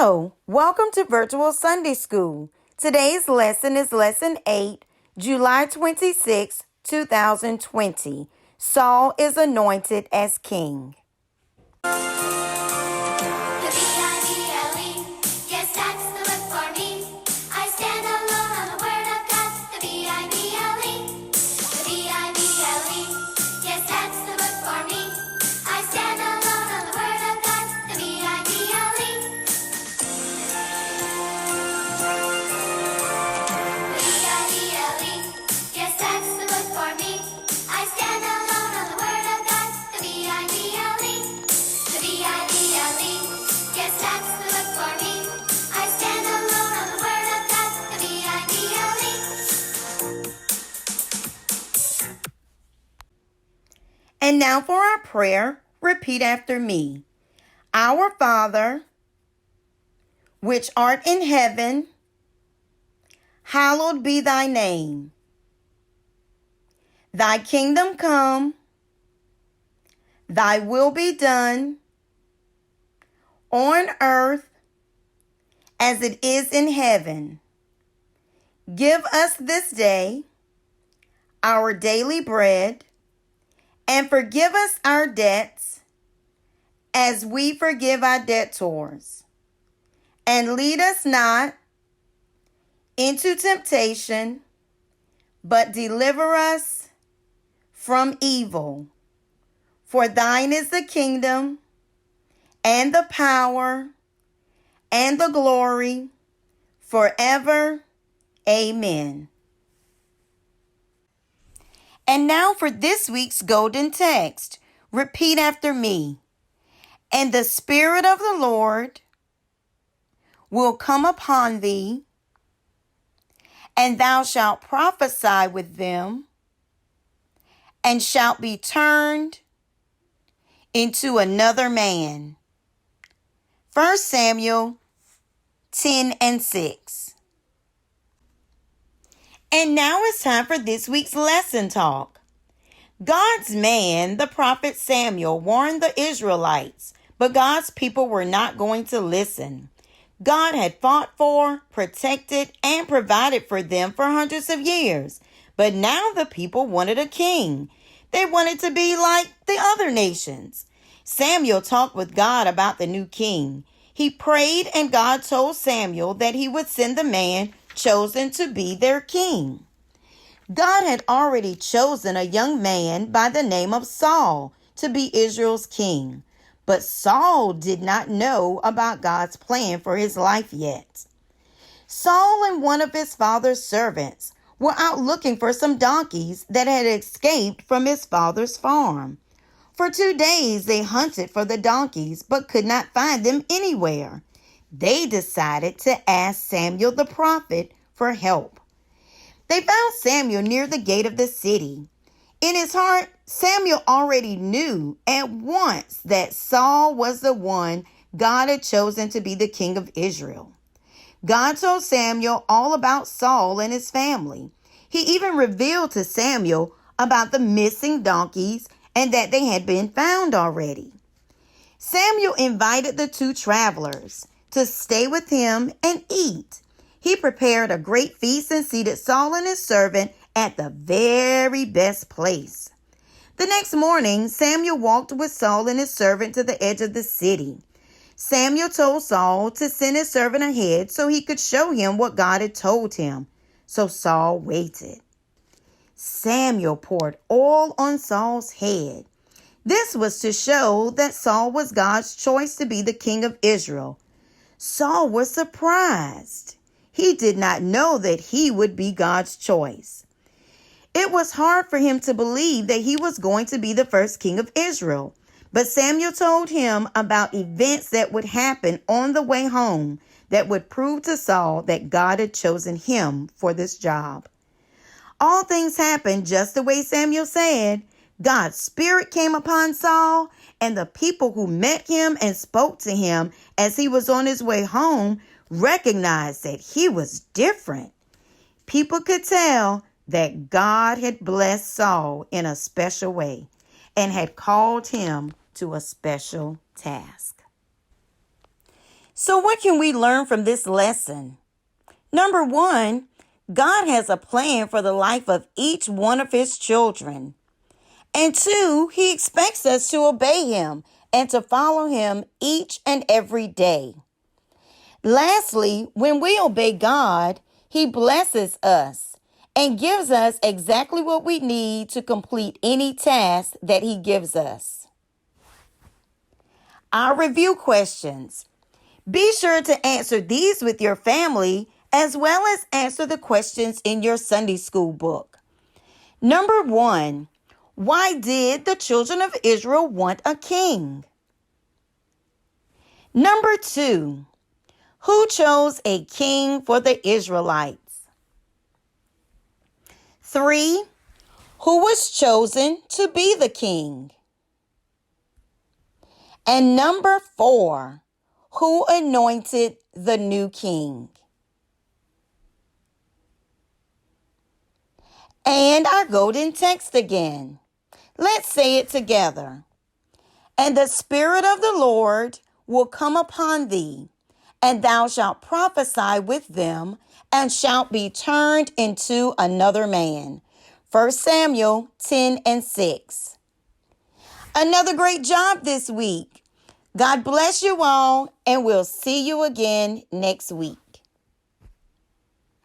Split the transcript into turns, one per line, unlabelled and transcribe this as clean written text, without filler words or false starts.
Hello, welcome to Virtual Sunday School. Today's lesson is Lesson 8, July 26, 2020. Saul is anointed as king. And now for our prayer, repeat after me. Our Father, which art in heaven, hallowed be thy name. Thy kingdom come, thy will be done, on earth as it is in heaven. Give us this day our daily bread, and forgive us our debts as we forgive our debtors. And lead us not into temptation, but deliver us from evil. For thine is the kingdom, and the power, and the glory, forever. Amen. And now for this week's golden text. Repeat after me. And the Spirit of the Lord will come upon thee, and thou shalt prophesy with them, and shalt be turned into another man. 1 Samuel 10:6. And now it's time for this week's lesson talk. God's man, the prophet Samuel, warned the Israelites, but God's people were not going to listen. God had fought for, protected, and provided for them for hundreds of years. But now the people wanted a king. They wanted to be like the other nations. Samuel talked with God about the new king. He prayed, and God told Samuel that he would send the man chosen to be their king. God had already chosen a young man by the name of Saul to be Israel's king. But Saul did not know about God's plan for his life yet. Saul and one of his father's servants were out looking for some donkeys that had escaped from his father's farm. For 2 days they hunted for the donkeys but could not find them anywhere. They decided to ask Samuel the prophet for help. They found Samuel near the gate of the city. In his heart, Samuel already knew at once that Saul was the one God had chosen to be the king of Israel. God told Samuel all about Saul and his family. He even revealed to Samuel about the missing donkeys and that they had been found already. Samuel invited the 2 travelers to stay with him and eat. He prepared a great feast and seated Saul and his servant at the very best place. The next morning, Samuel walked with Saul and his servant to the edge of the city. Samuel told Saul to send his servant ahead so he could show him what God had told him. So Saul waited. Samuel poured oil on Saul's head. This was to show that Saul was God's choice to be the king of Israel. Saul was surprised. He did not know that he would be God's choice. It was hard for him to believe that he was going to be the first king of Israel. But Samuel told him about events that would happen on the way home that would prove to Saul that God had chosen him for this job. All things happened just the way Samuel said. God's Spirit came upon Saul, and the people who met him and spoke to him as he was on his way home recognized that he was different. People could tell that God had blessed Saul in a special way and had called him to a special task. So what can we learn from this lesson? Number one, God has a plan for the life of each one of his children. And two, he expects us to obey him and to follow him each and every day. Lastly, when we obey God, he blesses us and gives us exactly what we need to complete any task that he gives us. Our review questions. Be sure to answer these with your family as well as answer the questions in your Sunday school book. Number one, why did the children of Israel want a king? Number two, who chose a king for the Israelites? 3, who was chosen to be the king? And number 4, who anointed the new king? And our golden text again. Let's say it together. And the Spirit of the Lord will come upon thee, and thou shalt prophesy with them, and shalt be turned into another man. 1 Samuel 10:6. Another great job this week. God bless you all, and we'll see you again next week.